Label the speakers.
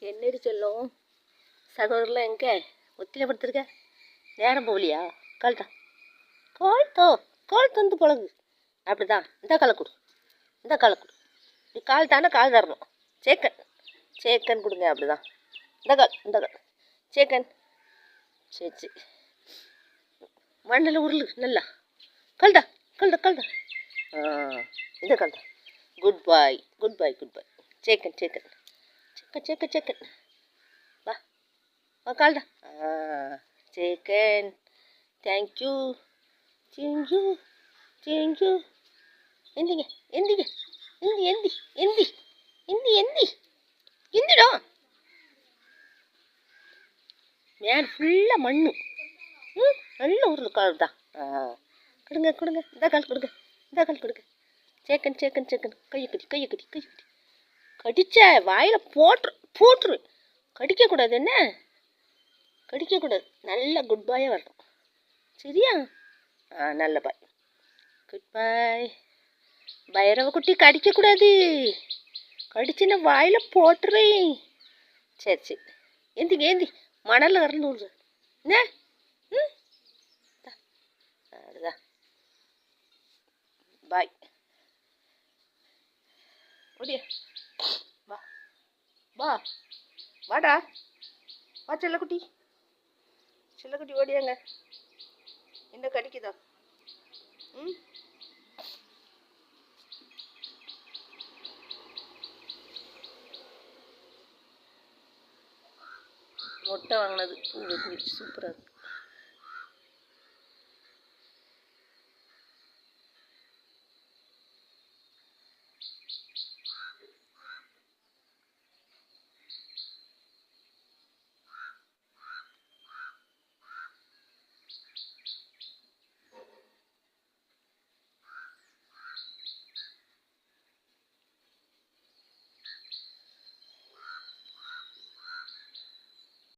Speaker 1: என்னடி சொல்லும் சகோதரில் எங்கே ஒத்தியில் படுத்துருக்க நேரம் போகலையா கால்தான் கால் தந்து பழகு அப்படிதான் இந்த காலை கொடு நீ கால் தானே கால் தரணும் சேக்கன் கொடுங்க அப்படிதான் இந்த கால் சேக்கன் சரி மண்ணில் உருளு நல்லா கல்டா இந்த கால்டா குட் பாய் சேக்கன் வா கால்டா சேக்கன் தேங்க்யூ எந்திங்க எந்திடா மேல் ஃபுல்லாக மண்ணு நல்ல உருள் கால் தான் கொடுங்க இந்த கால் கொடுங்க சேக்கன் கையை கடி கடிச்ச வாயில் போட்டுரு கடிக்கக்கூடாது என்ன கடிக்கக்கூடாது நல்ல குட் பாயாக வரணும் சரியா நல்ல பாய் குட் பாய் பைரவ குட்டி கடிக்கக்கூடாது கடிச்சுன்னா வாயில் போட்டுறேன் சரி ஏந்தி மணலில் கறந்து விடுற என்ன அதுதான் பாய் ஓடியா வாடா வா செல்லக்குட்டி ஓடியாங்க என்ன கடிக்குதா முட்டை வாங்கினது பூ சூப்பராக இருக்கு